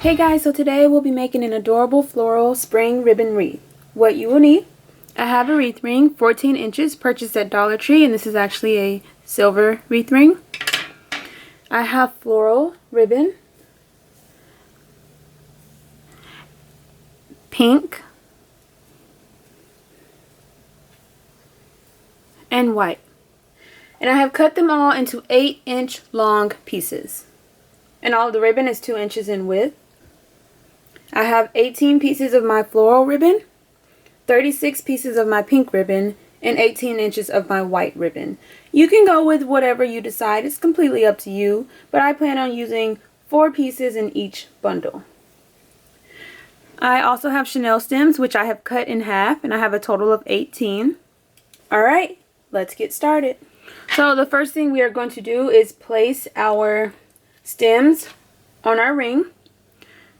Hey guys, so today we'll be making an adorable floral spring ribbon wreath. What you will need: I have a wreath ring, 14 inches, purchased at Dollar Tree, and this is actually a silver wreath ring. I have floral ribbon, pink, and white. And I have cut them all into 8-inch long pieces. And all of the ribbon is 2 inches in width. I have 18 pieces of my floral ribbon, 36 pieces of my pink ribbon, and 18 inches of my white ribbon. You can go with whatever you decide. It's completely up to you, but I plan on using 4 pieces in each bundle. I also have chenille stems, which I have cut in half, and I have a total of 18. Alright, let's get started. So the first thing we are going to do is place our stems on our ring.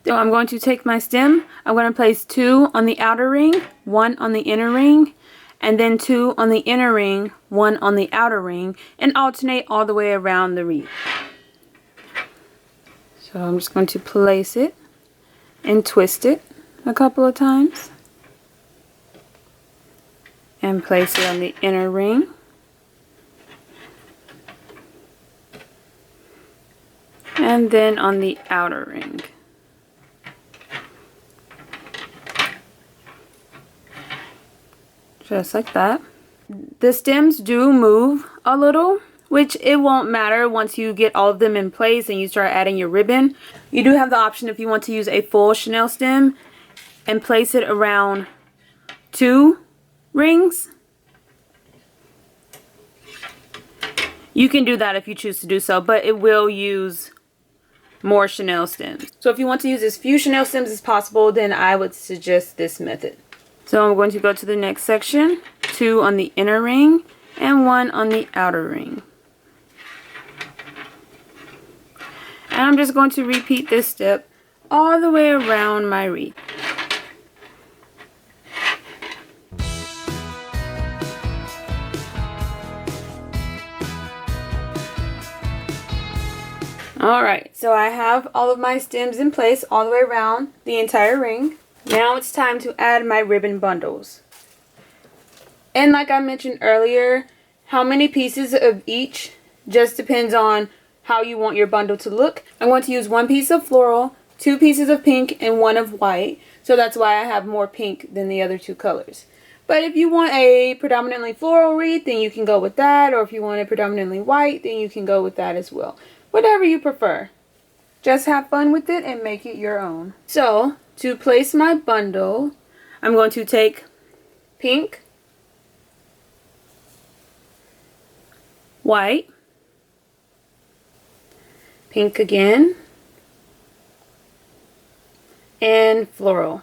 So I'm going to take my stem, I'm going to place 2 on the outer ring, 1 on the inner ring, and then 2 on the inner ring, 1 on the outer ring, and alternate all the way around the wreath. So I'm just going to place it and twist it a couple of times. And place it on the inner ring. And then on the outer ring. Just like that. The stems do move a little, which it won't matter once you get all of them in place and you start adding your ribbon. You do have the option, if you want to use a full chenille stem and place it around 2 rings. You can do that if you choose to do so, but it will use more chenille stems. So if you want to use as few chenille stems as possible, then I would suggest this method. So I'm going to go to the next section, 2 on the inner ring and 1 on the outer ring. And I'm just going to repeat this step all the way around my wreath. Alright, so I have all of my stems in place all the way around the entire ring. Now it's time to add my ribbon bundles. And like I mentioned earlier, how many pieces of each just depends on how you want your bundle to look. I'm going to use 1 piece of floral, 2 pieces of pink, and 1 of white. So that's why I have more pink than the other 2 colors. But if you want a predominantly floral wreath, then you can go with that. Or if you want it predominantly white, then you can go with that as well. Whatever you prefer. Just have fun with it and make it your own. So, to place my bundle, I'm going to take pink, white, pink again, and floral.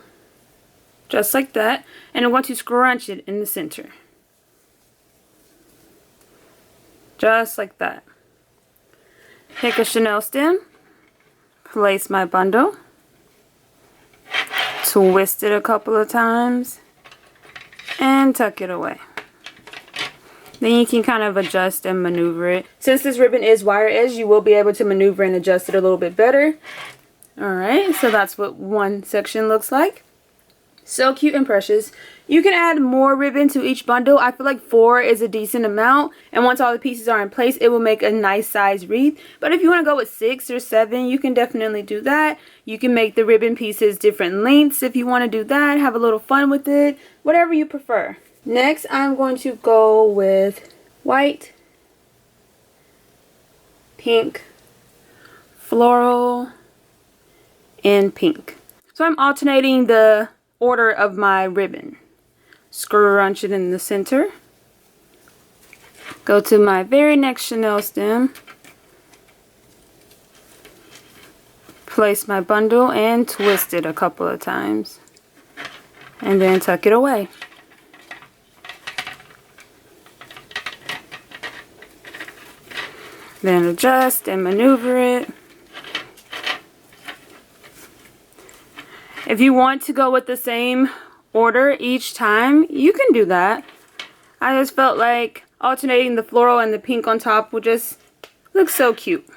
Just like that. And I'm going to scrunch it in the center. Just like that. Take a chenille stem, place my bundle, twist it a couple of times, and tuck it away. Then you can kind of adjust and maneuver it. Since this ribbon is wire edge, you will be able to maneuver and adjust it a little bit better. Alright, so that's what one section looks like. So cute and precious. You can add more ribbon to each bundle. I feel like 4 is a decent amount. And once all the pieces are in place, it will make a nice size wreath. But if you want to go with 6 or 7, you can definitely do that. You can make the ribbon pieces different lengths if you want to do that. Have a little fun with it. Whatever you prefer. Next, I'm going to go with white, pink, floral, and pink. So I'm alternating the order of my ribbon. Scrunch it in the center. Go to my very next chenille stem. Place my bundle and twist it a couple of times. And then tuck it away. Then adjust and maneuver it. If you want to go with the same order each time, you can do that. I just felt like alternating the floral and the pink on top would just look so cute.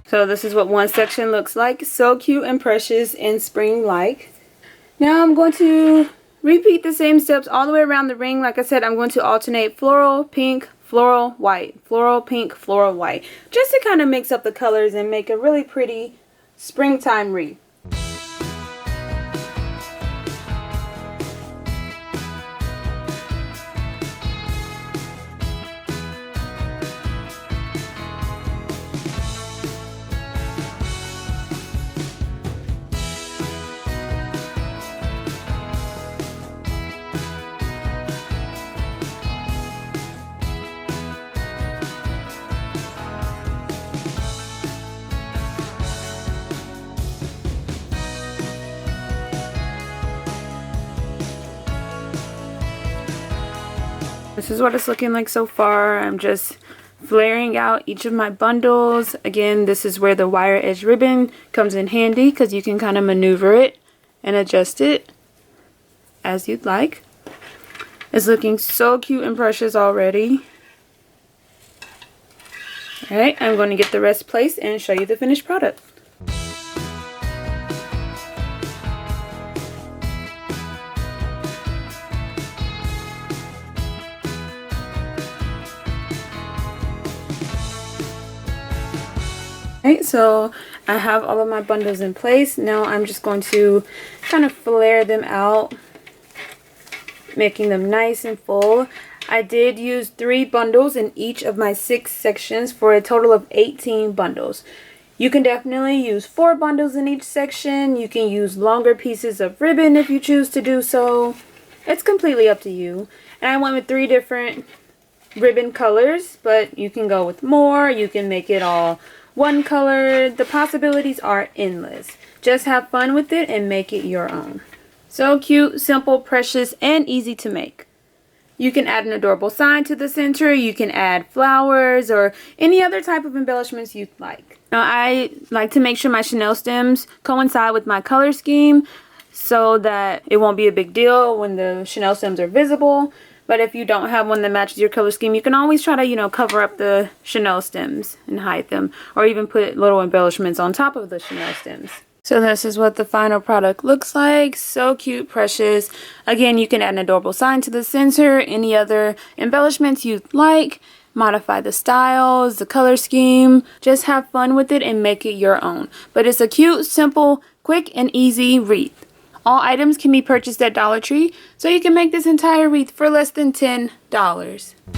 So this is what one section looks like. So cute and precious and spring-like. Now I'm going to repeat the same steps all the way around the ring. Like I said, I'm going to alternate floral, pink, floral, white. Floral, pink, floral, white. Just to kind of mix up the colors and make a really pretty springtime wreath. This is what it's looking like so far. I'm just flaring out each of my bundles. Again, this is where the wire edge ribbon comes in handy because you can kind of maneuver it and adjust it as you'd like. It's looking so cute and precious already. Alright, I'm going to get the rest placed and show you the finished product. Alright, so I have all of my bundles in place. Now I'm just going to kind of flare them out, making them nice and full. I did use 3 bundles in each of my 6 sections for a total of 18 bundles. You can definitely use 4 bundles in each section. You can use longer pieces of ribbon if you choose to do so. It's completely up to you. And I went with 3 different ribbon colors, but you can go with more. You can make it all one color. The possibilities are endless. Just have fun with it and make it your own. So cute, simple, precious, and easy to make. You can add an adorable sign to the center. You can add flowers or any other type of embellishments you'd like. Now I like to make sure my chenille stems coincide with my color scheme so that it won't be a big deal when the chenille stems are visible. But if you don't have one that matches your color scheme, you can always try to, cover up the chenille stems and hide them. Or even put little embellishments on top of the chenille stems. So this is what the final product looks like. So cute, precious. Again, you can add an adorable sign to the center. Any other embellishments you'd like. Modify the styles, the color scheme. Just have fun with it and make it your own. But it's a cute, simple, quick, and easy wreath. All items can be purchased at Dollar Tree, so you can make this entire wreath for less than $10.